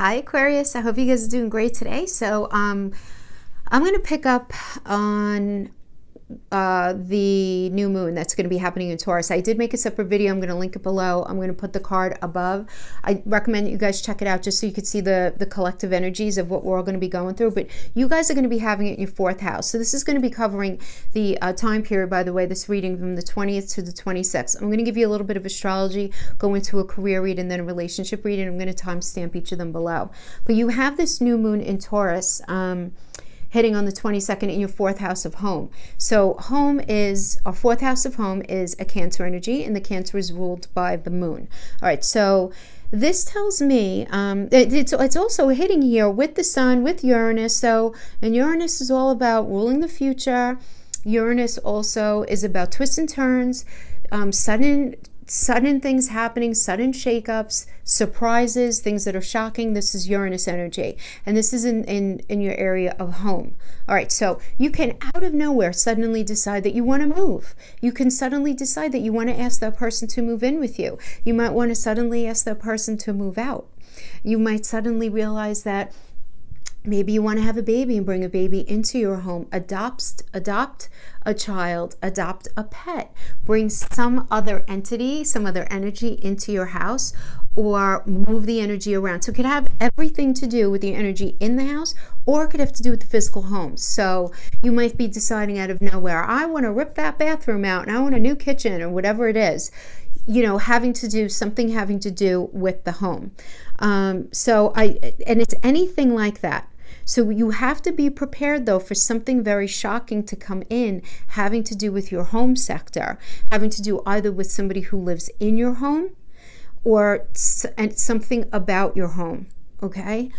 Hi Aquarius, I hope you guys are doing great today. So I'm going to pick up on the new moon that's going to be happening in Taurus. I did make a separate video. I'm going to link it below. I'm going to put the card above. I recommend you guys check it out just so you can see the collective energies of what we're all going to be going through. But you guys are going to be having it in your fourth house. So this is going to be covering the time period, by the way, this reading from the 20th to the 26th. I'm going to give you a little bit of astrology, go into a career read, and then a relationship read, and I'm going to timestamp each of them below. But you have this new moon in Taurus, hitting on the 22nd in your fourth house of home. So our fourth house of home is a Cancer energy, and the Cancer is ruled by the moon. All right, so this tells me it's also hitting here with the sun, with Uranus. And Uranus is all about ruling the future. Uranus also is about twists and turns, sudden things happening, sudden shakeups, surprises, things that are shocking. This is Uranus energy, and this is in your area of home. All right, so you can out of nowhere suddenly decide that you want to move. You can suddenly decide that you want to ask that person to move in with you. You might want to suddenly ask that person to move out. You might suddenly realize that maybe you want to have a baby and bring a baby into your home, adopt a child, adopt a pet, bring some other entity, some other energy into your house, or move the energy around. So it could have everything to do with the energy in the house, or it could have to do with the physical home. So you might be deciding out of nowhere, I want to rip that bathroom out and I want a new kitchen, or whatever it is. Having to do with the home. And it's anything like that. So you have to be prepared, though, for something very shocking to come in, having to do with your home sector, having to do either with somebody who lives in your home or something about your home, okay?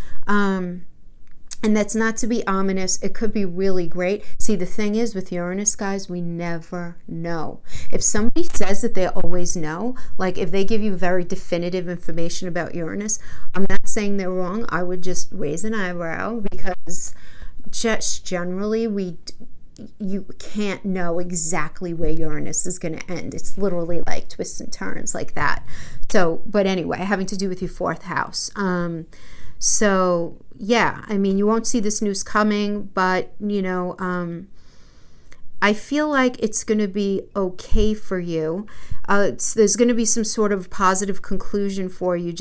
And that's not to be ominous. It could be really great. See, the thing is with Uranus, guys, we never know. If somebody says that they always know, like if they give you very definitive information about Uranus, I'm not saying they're wrong. I would just raise an eyebrow, because just generally you can't know exactly where Uranus is going to end. It's literally like twists and turns like that. So, but anyway, having to do with your fourth house. So yeah, I mean, you won't see this news coming, but I feel like it's going to be okay for you. There's going to be some sort of positive conclusion for you,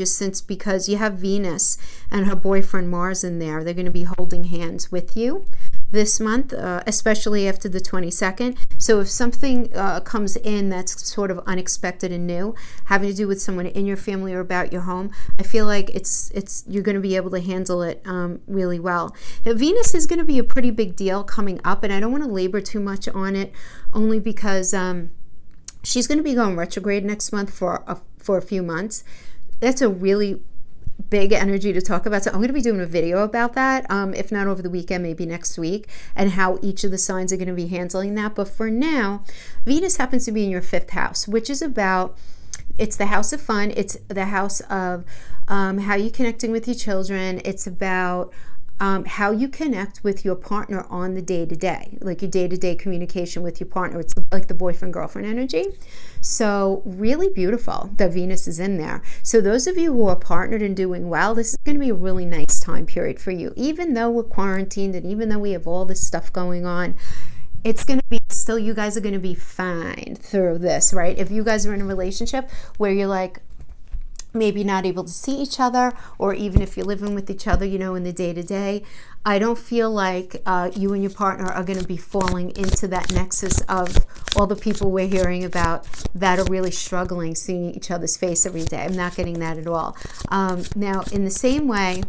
because you have Venus and her boyfriend Mars in there. They're going to be holding hands with you this month, especially after the 22nd. So if something comes in that's sort of unexpected and new, having to do with someone in your family or about your home, I feel like you're going to be able to handle it really well. Now, Venus is going to be a pretty big deal coming up, and I don't want to labor too much on it, only because she's going to be going retrograde next month for a few months. That's a really big energy to talk about, so I'm going to be doing a video about that, if not over the weekend, maybe next week, and how each of the signs are going to be handling that. But for now, Venus happens to be in your fifth house, which is it's the house of fun. It's the house of how you're connecting with your children. It's about how you connect with your partner on the day-to-day, like your day-to-day communication with your partner. It's like the boyfriend-girlfriend energy. So really beautiful that Venus is in there. So those of you who are partnered and doing well, this is going to be a really nice time period for you. Even though we're quarantined and even though we have all this stuff going on, it's going to be still, you guys are going to be fine through this, right? If you guys are in a relationship where you're like, maybe not able to see each other, or even if you're living with each other, in the day-to-day, I don't feel like you and your partner are going to be falling into that nexus of all the people we're hearing about that are really struggling seeing each other's face every day. I'm not getting that at all. Now, in the same way,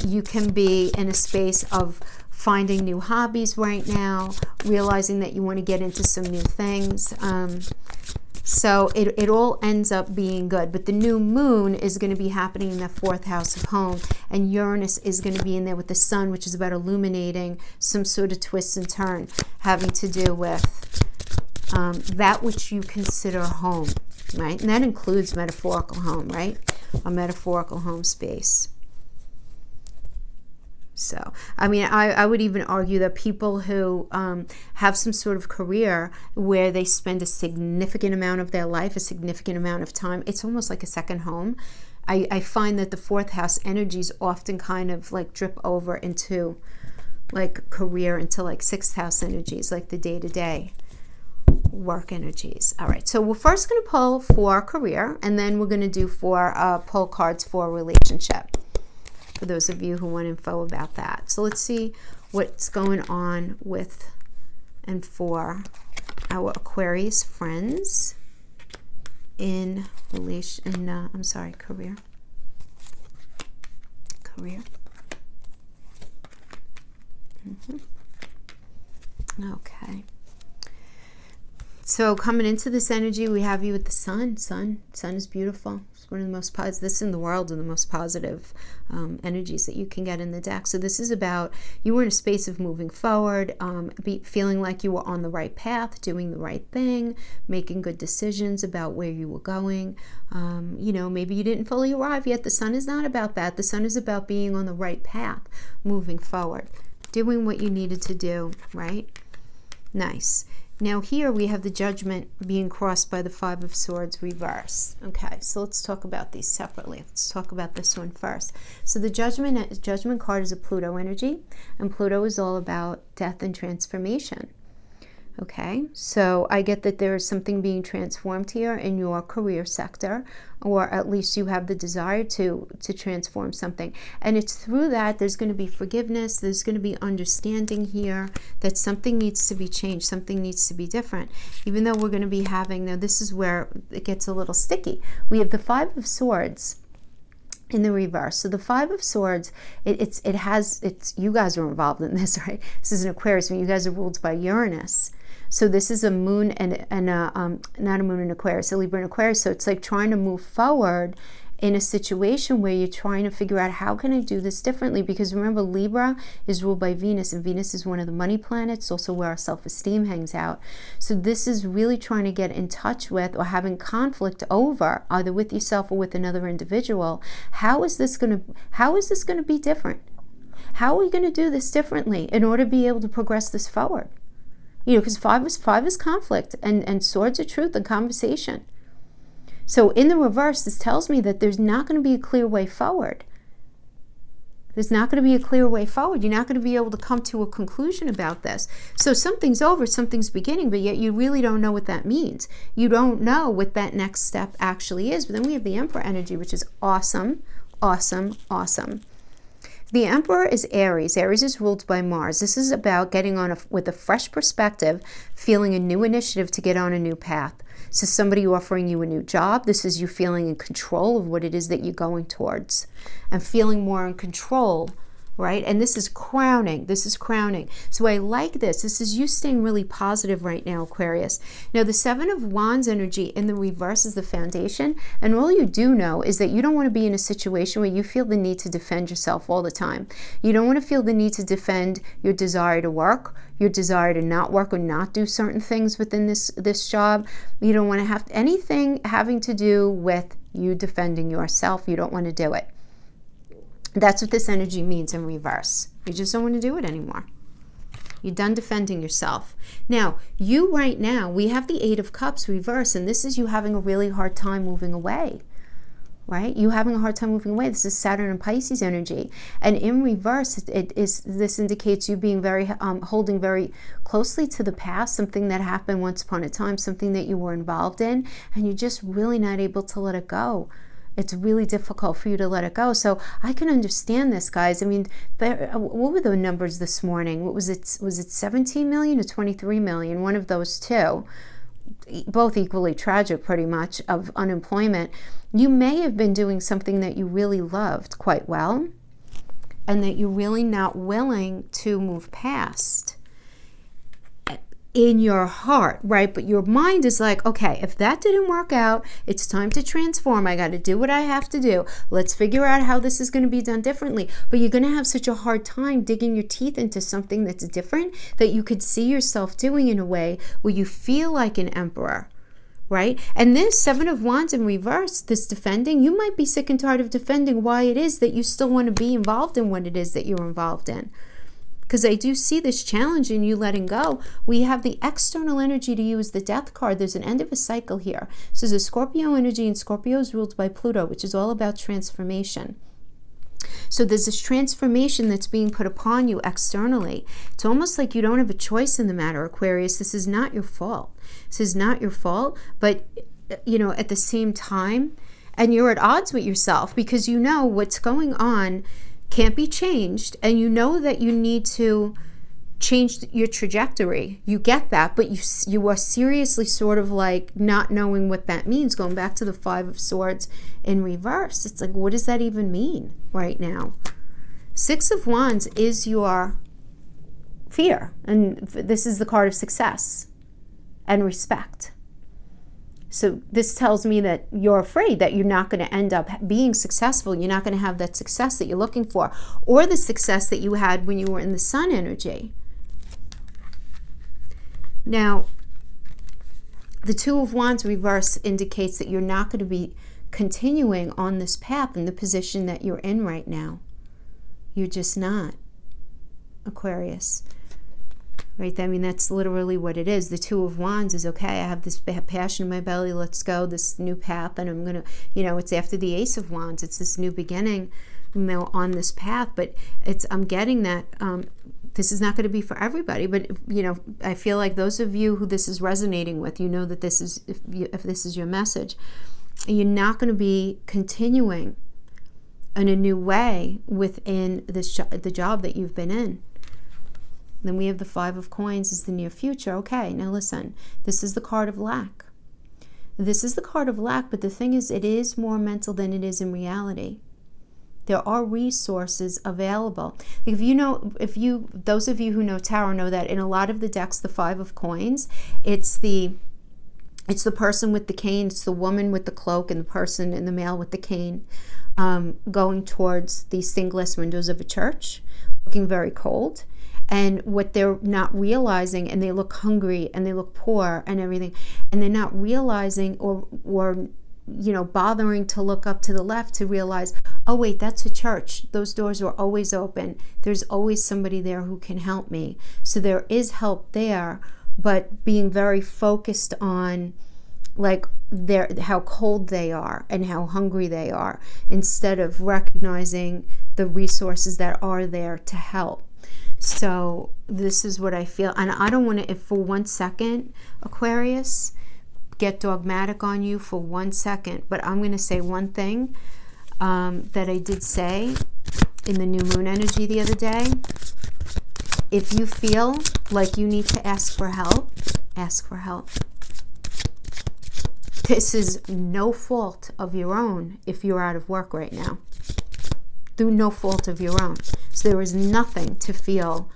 you can be in a space of finding new hobbies right now, realizing that you want to get into some new things. So it all ends up being good. But the new moon is going to be happening in the fourth house of home, and Uranus is going to be in there with the sun, which is about illuminating some sort of twist and turn, having to do with that which you consider home, right? And that includes metaphorical home, right? A metaphorical home space. So, I mean, I would even argue that people who have some sort of career where they spend a significant amount of their life, a significant amount of time, it's almost like a second home. I find that the fourth house energies often kind of like drip over into like career, into like sixth house energies, like the day-to-day work energies. All right, so we're first going to pull for career, and then we're going to do pull cards for relationship, for those of you who want info about that. So let's see what's going on with and for our Aquarius friends in career. Okay. So coming into this energy, we have you with the sun. Sun is beautiful. It's one of the most positive, this in the world, and the most positive energies that you can get in the deck. So this is about, you were in a space of moving forward, feeling like you were on the right path, doing the right thing, making good decisions about where you were going. Maybe you didn't fully arrive yet. The sun is not about that. The sun is about being on the right path, moving forward, doing what you needed to do, right? Nice. Now here we have the Judgment being crossed by the Five of Swords reverse. Okay, so let's talk about these separately. Let's talk about this one first. So the Judgment card is a Pluto energy, and Pluto is all about death and transformation. Okay, so I get that there is something being transformed here in your career sector, or at least you have the desire to transform something. And it's through that there's going to be forgiveness, there's going to be understanding here that something needs to be changed, something needs to be different. Even though we're going to be having, now this is where it gets a little sticky. We have the Five of Swords in the reverse. So the Five of Swords, it's you guys are involved in this, right? This is an Aquarius, but you guys are ruled by Uranus. So this is a moon and not a moon in Aquarius, a Libra in Aquarius. So it's like trying to move forward in a situation where you're trying to figure out, how can I do this differently? Because remember, Libra is ruled by Venus, and Venus is one of the money planets, also where our self-esteem hangs out. So this is really trying to get in touch with, or having conflict over, either with yourself or with another individual. How is this going to be different? How are we going to do this differently in order to be able to progress this forward? Because five is conflict, and swords are truth and conversation. So in the reverse, this tells me that there's not going to be a clear way forward. There's not going to be a clear way forward. You're not going to be able to come to a conclusion about this. So something's over, something's beginning, but yet you really don't know what that means. You don't know what that next step actually is. But then we have the Emperor energy, which is awesome, awesome, awesome. The Emperor is Aries. Aries is ruled by Mars. This is about getting on with a fresh perspective, feeling a new initiative to get on a new path. So somebody offering you a new job. This is you feeling in control of what it is that you're going towards, and feeling more in control, right? And this is crowning. This is crowning. So I like this. This is you staying really positive right now, Aquarius. Now, the Seven of Wands energy in the reverse is the Foundation. And all you do know is that you don't want to be in a situation where you feel the need to defend yourself all the time. You don't want to feel the need to defend your desire to work, your desire to not work or not do certain things within this job. You don't want to have anything having to do with you defending yourself. You don't want to do it. That's what this energy means in reverse. You just don't want to do it anymore. You're done defending yourself. Now, you right now, we have the Eight of Cups reverse, and this is you having a really hard time moving away, right? You having a hard time moving away. This is Saturn and Pisces energy. And in reverse, this indicates you being very, holding very closely to the past, something that happened once upon a time, something that you were involved in, and you're just really not able to let it go. It's really difficult for you to let it go. So I can understand this, guys. I mean, what were the numbers this morning? What was it? Was it 17 million or 23 million? One of those two, both equally tragic, pretty much, of unemployment. You may have been doing something that you really loved quite well, and that you're really not willing to move past in your heart, right? But your mind is like, okay, if that didn't work out, it's time to transform. I got to do what I have to do. Let's figure out how this is going to be done differently. But you're going to have such a hard time digging your teeth into something that's different that you could see yourself doing in a way where you feel like an emperor, right? And this Seven of Wands in reverse, this defending, you might be sick and tired of defending why it is that you still want to be involved in what it is that you're involved in. because I do see this challenge in you letting go. We have the external energy to use the death card. There's an end of a cycle here. So there's a Scorpio energy, and Scorpio is ruled by Pluto, which is all about transformation. So there's this transformation that's being put upon you externally. It's almost like you don't have a choice in the matter, Aquarius. This is not your fault. This is not your fault, but at the same time, and you're at odds with yourself because you know what's going on can't be changed, and you know that you need to change your trajectory. You get that, but you are seriously sort of like not knowing what that means. Going back to the Five of Swords in reverse, it's like, what does that even mean right now? Six of Wands is your fear, and this is the card of success and respect. So this tells me that you're afraid that you're not going to end up being successful. You're not going to have that success that you're looking for, or the success that you had when you were in the Sun energy. Now, the Two of Wands reverse indicates that you're not going to be continuing on this path in the position that you're in right now. You're just not, Aquarius. Right? I mean, that's literally what it is. The Two of Wands is, okay, I have this passion in my belly, let's go, this new path, and I'm going to, it's after the Ace of Wands. It's this new beginning, on this path, but I'm getting that this is not going to be for everybody, but, I feel like those of you who this is resonating with, that this is, if this is your message, you're not going to be continuing in a new way within the job that you've been in. Then we have the Five of Coins as the near future. Okay, now listen, this is the card of lack. This is the card of lack, but the thing is, it is more mental than it is in reality. There are resources available. Those of you who know tarot know that in a lot of the decks, the Five of Coins, it's the person with the cane, it's the woman with the cloak, and the person in the male with the cane, going towards the stained glass windows of a church, looking very cold. And what they're not realizing, and they look hungry and they look poor and everything, and they're not realizing or bothering to look up to the left to realize, oh wait, that's a church. Those doors are always open. There's always somebody there who can help me. So there is help there, but being very focused on how cold they are and how hungry they are, instead of recognizing the resources that are there to help. So this is what I feel, and I don't want to, if for 1 second, Aquarius, get dogmatic on you for 1 second, but I'm going to say one thing that I did say in the new moon energy the other day. If you feel like you need to ask for help, ask for help. This is no fault of your own if you're out of work right now. Through no fault of your own. So there is nothing to feel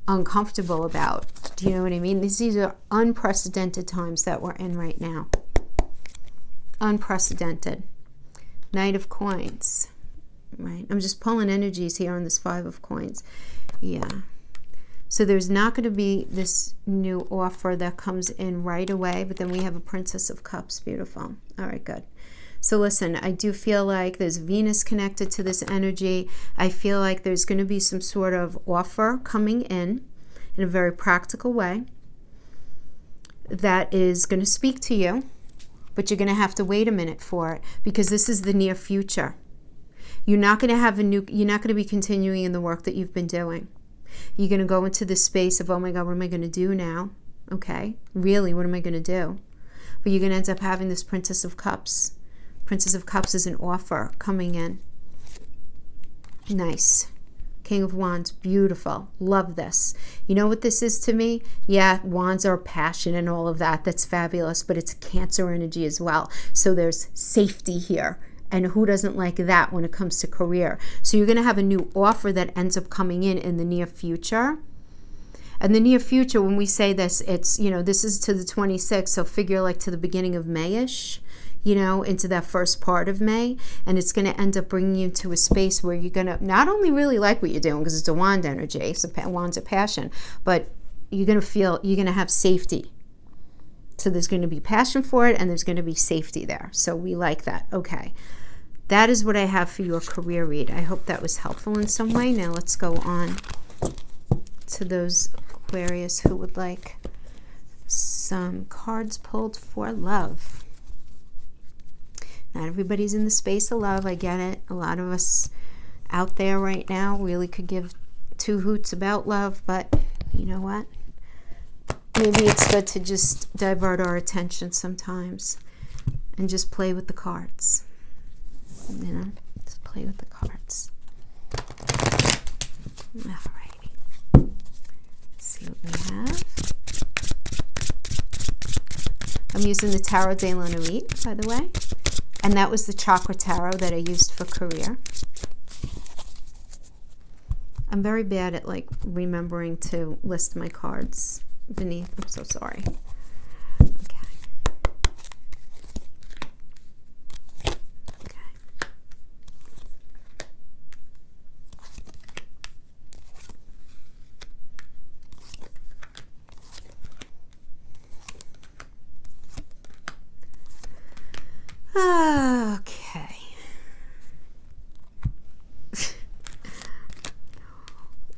uncomfortable about. Do you know what I mean? These are unprecedented times that we're in right now. Unprecedented. Knight of Coins. Right? I'm just pulling energies here on this Five of Coins. Yeah. So there's not going to be this new offer that comes in right away, but then we have a Princess of Cups. Beautiful. All right, good. So listen, I do feel like there's Venus connected to this energy. I feel like there's going to be some sort of offer coming in a very practical way that is going to speak to you, but you're going to have to wait a minute for it, because this is the near future. You're not going to be continuing in the work that you've been doing. You're going to go into this space of, oh my God, what am I going to do now? Okay, really, what am I going to do? But you're going to end up having this Princess of Cups. Princess of Cups is an offer coming in. Nice. King of Wands, beautiful. Love this. You know what this is to me? Yeah, Wands are passion and all of that. That's fabulous, but it's Cancer energy as well. So there's safety here. And who doesn't like that when it comes to career? So you're going to have a new offer that ends up coming in the near future. And the near future, when we say this, it's, this is to the 26th, so figure like to the beginning of May-ish. Into that first part of May, and it's going to end up bringing you to a space where you're going to not only really like what you're doing, because it's a wand energy, it's a wand's a passion, but you're going to have safety. So there's going to be passion for it, and there's going to be safety there. So we like that. Okay. That is what I have for your career read. I hope that was helpful in some way. Now let's go on to those Aquarius who would like some cards pulled for love. Not everybody's in the space of love. I get it. A lot of us out there right now really could give two hoots about love, but you know what? Maybe it's good to just divert our attention sometimes and just play with the cards. You know, just play with the cards. Alrighty. Let's see what we have. I'm using the Tarot de la Nuit, by the way. And that was the Chakra Tarot that I used for career. I'm very bad at like remembering to list my cards beneath. I'm so sorry. Okay. Okay.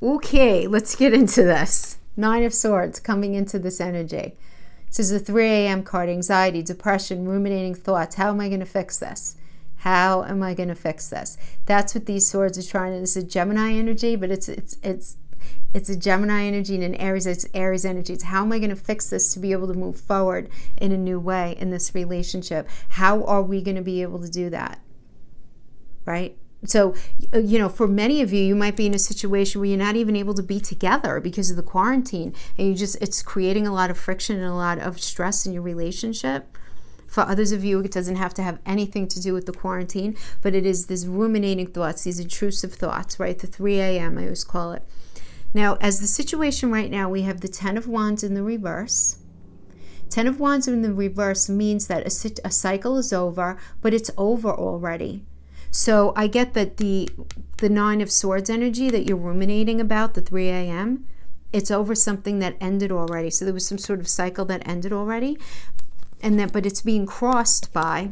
Okay, let's get into this. Nine of Swords coming into this energy. This is the 3 a.m. card. Anxiety, depression, ruminating thoughts. How am I going to fix this? How am I going to fix this? That's what these swords are trying to. This is a Gemini energy, but it's a Gemini energy and an Aries. It's Aries energy. It's how am I going to fix this to be able to move forward in a new way in this relationship? How are we going to be able to do that? Right? So, you know, for many of you, you might be in a situation where you're not even able to be together because of the quarantine. And it's creating a lot of friction and a lot of stress in your relationship. For others of you, it doesn't have to have anything to do with the quarantine, but it is these ruminating thoughts, these intrusive thoughts, right? The 3 a.m., I always call it. Now, as the situation right now, we have the 10 of Wands in the reverse. 10 of Wands in the reverse means that a cycle is over, but it's over already. So I get that the 9 of Swords energy that you're ruminating about, the 3 a.m., it's over something that ended already. So there was some sort of cycle that ended already, but it's being crossed by,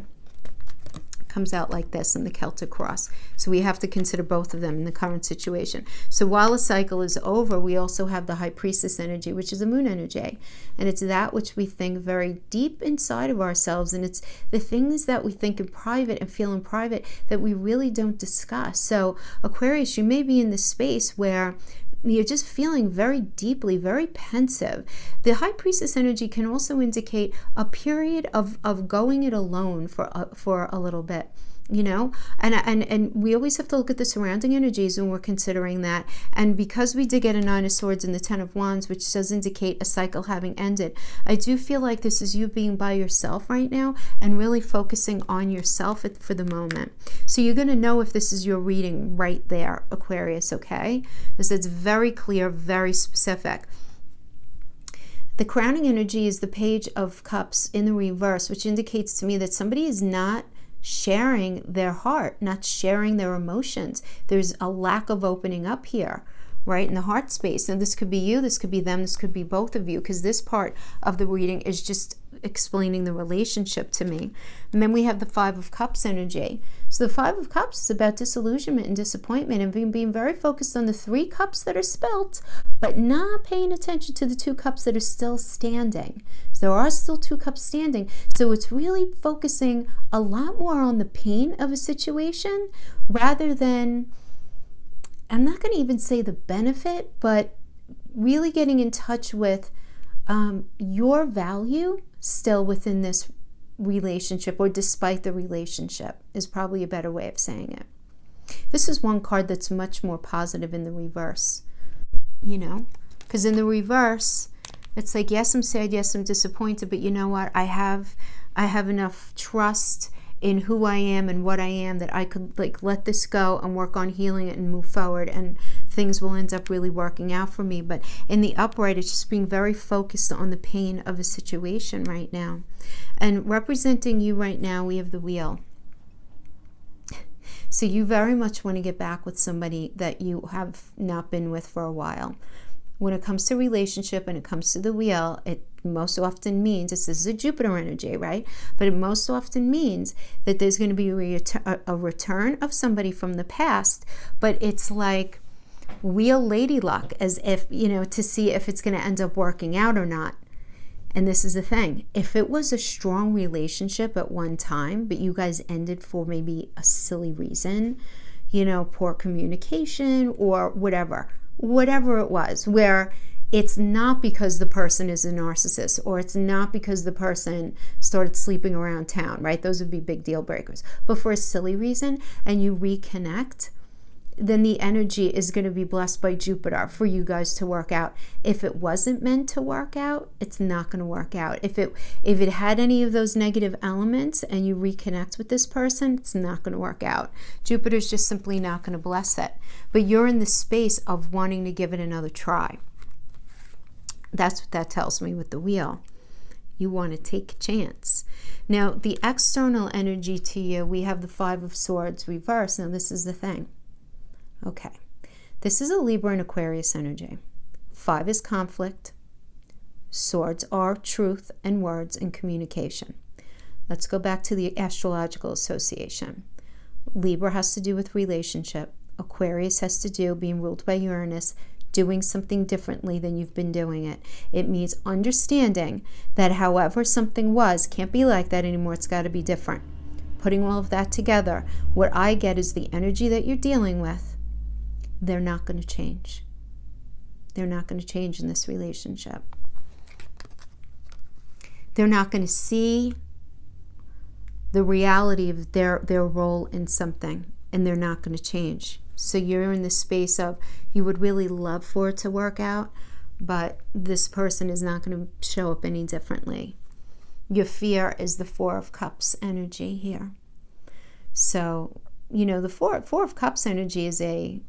comes out like this in the Celtic cross. So we have to consider both of them in the current situation. So while a cycle is over, we also have the High Priestess energy, which is a moon energy. And it's that which we think very deep inside of ourselves. And it's the things that we think in private and feel in private that we really don't discuss. So Aquarius, you may be in this space where you're just feeling very deeply, very pensive. The High Priestess energy can also indicate a period of going it alone for a little bit, you know? And we always have to look at the surrounding energies when we're considering that. And because we did get a 9 of Swords and the 10 of Wands, which does indicate a cycle having ended, I do feel like this is you being by yourself right now and really focusing on yourself for the moment. So you're going to know if this is your reading right there, Aquarius, okay? Because it's very clear, very specific. The crowning energy is the Page of Cups in the reverse, which indicates to me that somebody is not sharing their heart, not sharing their emotions. There's a lack of opening up here, right, in the heart space. And this could be you, this could be them, this could be both of you, because this part of the reading is just explaining the relationship to me. And then we have the 5 of Cups energy. So the 5 of Cups is about disillusionment and disappointment and being very focused on the 3 cups that are spilt, but not paying attention to the 2 cups that are still standing. So there are still 2 cups standing. So it's really focusing a lot more on the pain of a situation rather than, I'm not going to even say the benefit, but really getting in touch with your value still within this relationship, or despite the relationship is probably a better way of saying it. This is one card that's much more positive in the reverse, you know, because in the reverse, it's like, yes, I'm sad, yes, I'm disappointed, but you know what? I have enough trust in who I am and what I am that I could like let this go and work on healing it and move forward, and things will end up really working out for me. But in the upright, it's just being very focused on the pain of a situation right now. And representing you right now, we have the Wheel. So you very much want to get back with somebody that you have not been with for a while. When it comes to relationship and it comes to the Wheel, it most often means, this is a Jupiter energy, right? But it most often means that there's going to be a return of somebody from the past, but it's like Wheel lady luck, as if, to see if it's going to end up working out or not. And this is the thing. If it was a strong relationship at one time, but you guys ended for maybe a silly reason, poor communication or whatever it was, where it's not because the person is a narcissist, or it's not because the person started sleeping around town, right? Those would be big deal breakers. But for a silly reason, and you reconnect, then the energy is going to be blessed by Jupiter for you guys to work out. If it wasn't meant to work out, it's not going to work out. If it had any of those negative elements and you reconnect with this person, it's not going to work out. Jupiter's just simply not going to bless it. But you're in the space of wanting to give it another try. That's what that tells me with the wheel. You want to take a chance. Now, the external energy to you, we have the Five of Swords reversed. Now, this is the thing. Okay, this is a Libra and Aquarius energy. 5 is conflict. Swords are truth and words and communication. Let's go back to the astrological association. Libra has to do with relationship. Aquarius has to do being ruled by Uranus, doing something differently than you've been doing it. It means understanding that however something was, can't be like that anymore. It's got to be different. Putting all of that together, what I get is the energy that you're dealing with. They're not going to change. They're not going to change in this relationship. They're not going to see the reality of their role in something, and they're not going to change. So you're in the space of, you would really love for it to work out, but this person is not going to show up any differently. Your fear is the Four of Cups energy here. So, the Four of Cups energy is a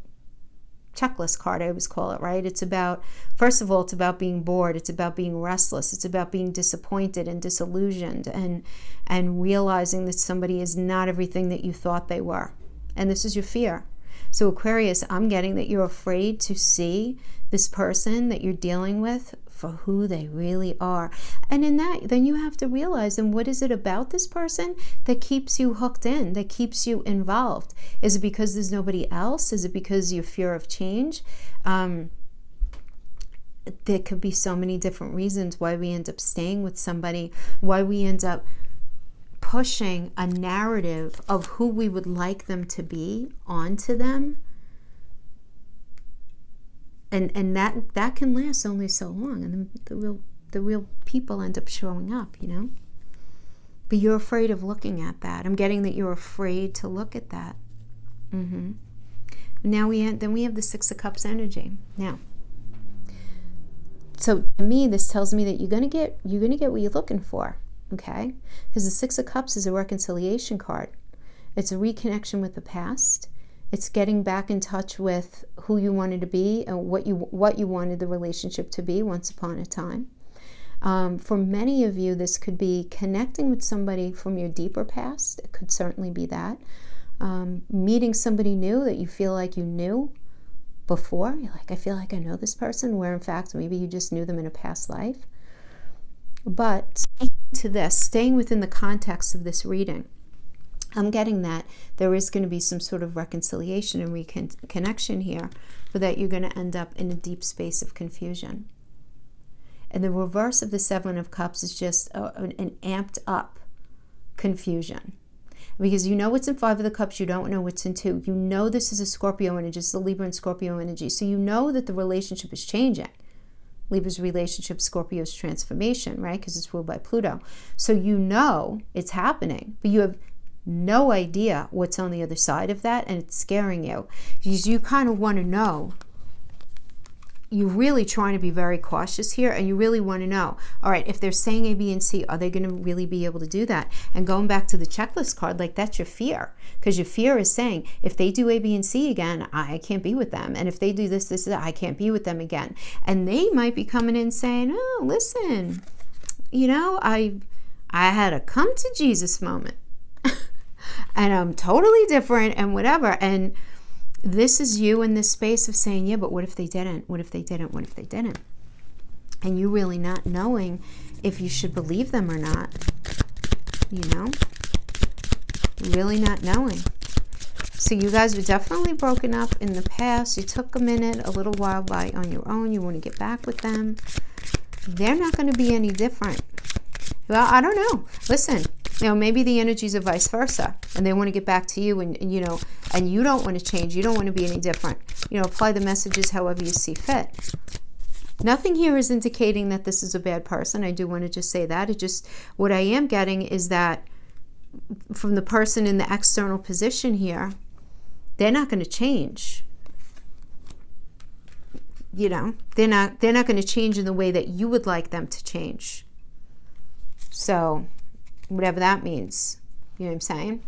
checklist card, I always call it, right? It's about, first of all, it's about being bored. It's about being restless. It's about being disappointed and disillusioned and realizing that somebody is not everything that you thought they were. And this is your fear. So Aquarius, I'm getting that you're afraid to see this person that you're dealing with for who they really are. And in that, then you have to realize, and what is it about this person that keeps you hooked in, that keeps you involved? Is it because there's nobody else? Is it because your fear of change? There could be so many different reasons why we end up staying with somebody, why we end up pushing a narrative of who we would like them to be onto them. And that can last only so long, and the real people end up showing up, But you're afraid of looking at that. I'm getting that you're afraid to look at that. Now we have the Six of Cups energy. Now, so to me, this tells me that you're gonna get what you're looking for, okay? Because the Six of Cups is a reconciliation card. It's a reconnection with the past. It's getting back in touch with who you wanted to be and what you wanted the relationship to be once upon a time. For many of you, this could be connecting with somebody from your deeper past. It could certainly be that. Meeting somebody new that you feel like you knew before. You're like, I feel like I know this person, where in fact maybe you just knew them in a past life. But speaking to this, staying within the context of this reading, I'm getting that there is going to be some sort of reconciliation and reconnection here, but that you're going to end up in a deep space of confusion. And the reverse of the Seven of Cups is just an amped up confusion. Because you know what's in Five of the Cups, you don't know what's in Two. You know this is a Scorpio energy, it's the Libra and Scorpio energy. So you know that the relationship is changing. Libra's relationship, Scorpio's transformation, right? Because it's ruled by Pluto. So you know it's happening, but you have no idea what's on the other side of that, and it's scaring you. Because you kind of want to know. You're really trying to be very cautious here, and you really want to know, all right, if they're saying A, B, and C, are they going to really be able to do that? And going back to the checklist card, like that's your fear. Because your fear is saying, if they do A, B, and C again, I can't be with them. And if they do this, that, I can't be with them again. And they might be coming in saying, oh, listen, I had a come to Jesus moment. And I'm totally different and whatever. And this is you in this space of saying, yeah, but what if they didn't? What if they didn't? What if they didn't? And you really not knowing if you should believe them or not. Really not knowing. So you guys were definitely broken up in the past. You took a minute, a little while on your own. You want to get back with them. They're not going to be any different. Well, I don't know. Listen, maybe the energies are vice versa, and they want to get back to you, and you don't want to change. You don't want to be any different. Apply the messages however you see fit. Nothing here is indicating that this is a bad person. I do want to just say that. What I am getting is that from the person in the external position here, they're not going to change. They're not going to change in the way that you would like them to change. So, whatever that means, you know what I'm saying?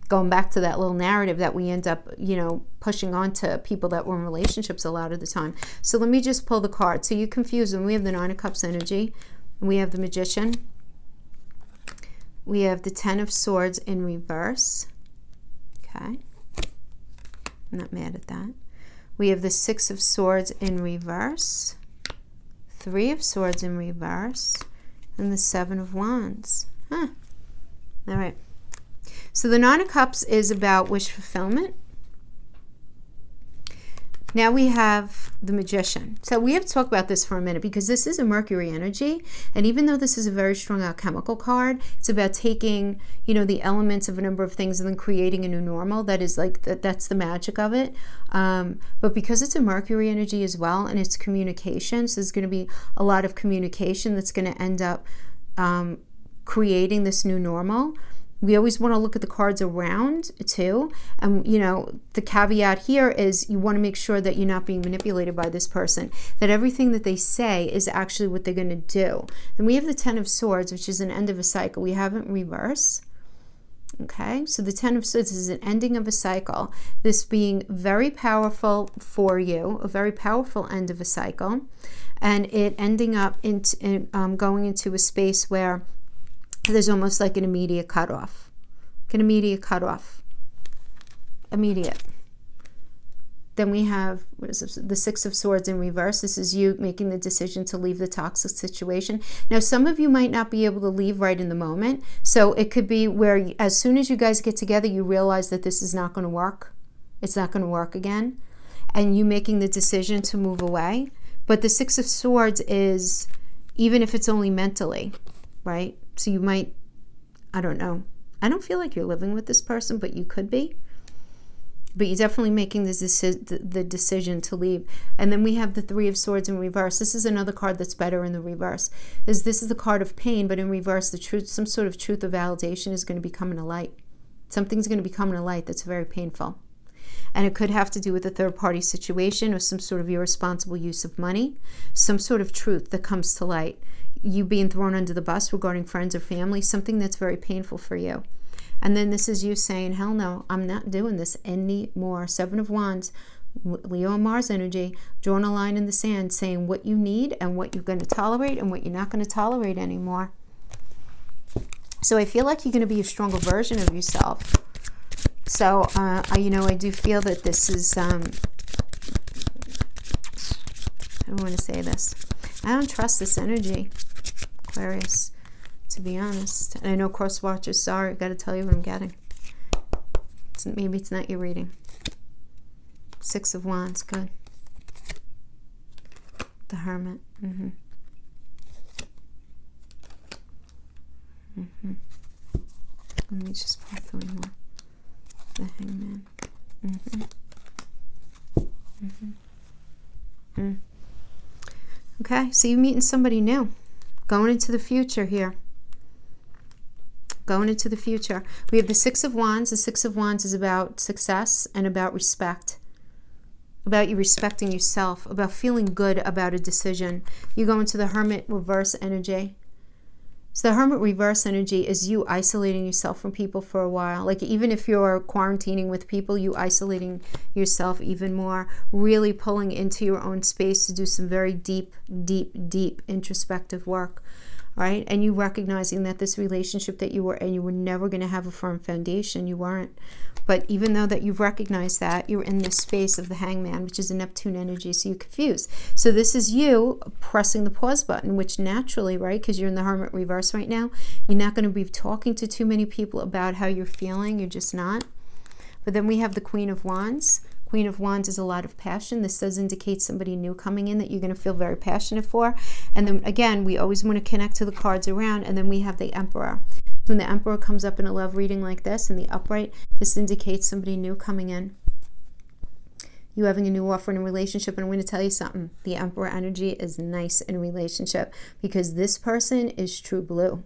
Going back to that little narrative that we end up, pushing on to people that were in relationships a lot of the time. So let me just pull the card. So you confuse them. We have the Nine of Cups energy. And we have the Magician. We have the Ten of Swords in reverse. Okay. I'm not mad at that. We have the Six of Swords in reverse. Three of Swords in reverse. And the Seven of Wands. All right. So the Nine of Cups is about wish fulfillment. Now we have the Magician. So we have to talk about this for a minute because this is a Mercury energy. And even though this is a very strong alchemical card, it's about taking, the elements of a number of things and then creating a new normal. That is that's the magic of it. But because it's a Mercury energy as well, and it's communication, so there's going to be a lot of communication that's going to end up creating this new normal. We always want to look at the cards around too. And, the caveat here is you want to make sure that you're not being manipulated by this person, that everything that they say is actually what they're going to do. And we have the Ten of Swords, which is an end of a cycle. We have it in reverse. Okay, so the Ten of Swords is an ending of a cycle. This being very powerful for you, a very powerful end of a cycle. And it ending up going into a space where there's almost like an immediate cutoff. Immediate. Then we have the Six of Swords in reverse. This is you making the decision to leave the toxic situation. Now, some of you might not be able to leave right in the moment. So it could be where as soon as you guys get together, you realize that this is not going to work. It's not going to work again. And you making the decision to move away. But the Six of Swords is, even if it's only mentally, right? So you might, I don't know. I don't feel like you're living with this person, but you could be. But you're definitely making the decision to leave. And then we have the Three of Swords in reverse. This is another card that's better in the reverse. This is the card of pain, but in reverse, the truth, some sort of truth or validation is going to be coming to light. Something's going to be coming to light that's very painful. And it could have to do with a third-party situation or some sort of irresponsible use of money, some sort of truth that comes to light. You being thrown under the bus regarding friends or family, something that's very painful for you. And then this is you saying, hell no, I'm not doing this anymore. Seven of Wands, Leo and Mars energy, drawing a line in the sand, saying what you need and what you're going to tolerate and what you're not going to tolerate anymore. So I feel like you're going to be a stronger version of yourself. So, I do feel that this is, I don't want to say this. I don't trust this energy, Aquarius, to be honest. And I know cross watchers, sorry, I got to tell you what I'm getting. Maybe it's not your reading. Six of Wands, good. The Hermit. Let me just pull three more. The Hangman. Okay, so you're meeting somebody new. Going into the future here. Going into the future. We have the Six of Wands. The Six of Wands is about success and about respect. About you respecting yourself. About feeling good about a decision. You go into the Hermit reverse energy. So the Hermit reverse energy is you isolating yourself from people for a while. Like even if you're quarantining with people, you isolating yourself even more. Really pulling into your own space to do some very deep, deep, deep introspective work. Right? And you recognizing that this relationship that you were in, you were never going to have a firm foundation. You weren't. But even though that you've recognized that, you're in this space of the Hangman, which is a Neptune energy, so you're confused. So this is you pressing the pause button, which naturally, right, because you're in the Hermit reverse right now, you're not going to be talking to too many people about how you're feeling. You're just not. But then we have the Queen of Wands. Queen of Wands is a lot of passion. This does indicate somebody new coming in that you're going to feel very passionate for. And then again, we always want to connect to the cards around. And then we have the Emperor. When the Emperor comes up in a love reading like this, in the upright, this indicates somebody new coming in. You having a new offer in a relationship. And I'm going to tell you something. The Emperor energy is nice in a relationship because this person is true blue.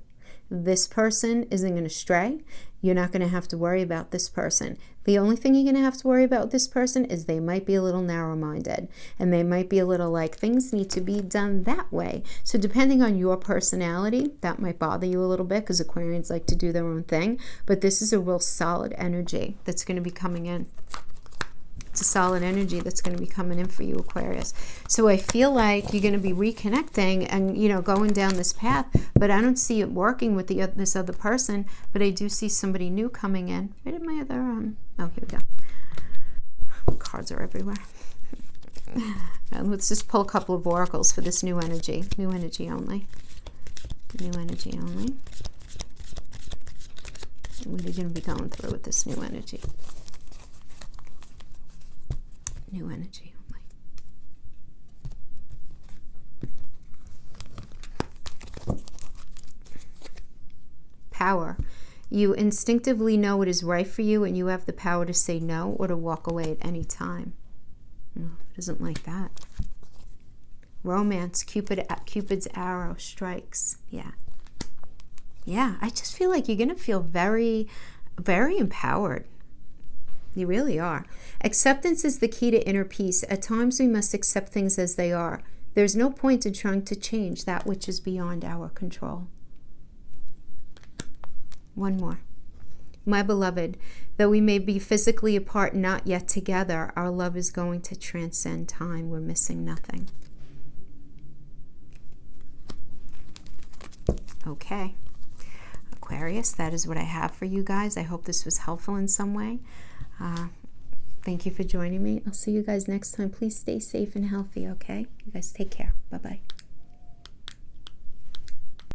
This person isn't going to stray. You're not going to have to worry about this person. The only thing you're going to have to worry about with this person is they might be a little narrow-minded. And they might be a little like, things need to be done that way. So depending on your personality, that might bother you a little bit because Aquarians like to do their own thing. But this is a real solid energy that's going to be coming in. It's a solid energy that's going to be coming in for you, Aquarius. So I feel like you're going to be reconnecting and, you know, going down this path, but I don't see it working with this other person, but I do see somebody new coming in. Where did my other, oh, here we go. Cards are everywhere. And let's just pull a couple of oracles for this new energy. New energy only. New energy only. What are you going to be going through with this new energy? New energy only. Power. You instinctively know what is right for you and you have the power to say no or to walk away at any time. No, it isn't like that. Romance. Cupid's arrow strikes. Yeah. Yeah, I just feel like you're going to feel very, very empowered. You really are. Acceptance is the key to inner peace. At times we must accept things as they are. There's no point in trying to change that which is beyond our control. One more. My beloved, though we may be physically apart, not yet together, our love is going to transcend time. We're missing nothing. Okay. Aquarius, that is what I have for you guys. I hope this was helpful in some way. Thank you for joining me. I'll see you guys next time. Please stay safe and healthy, okay? You guys take care. Bye-bye.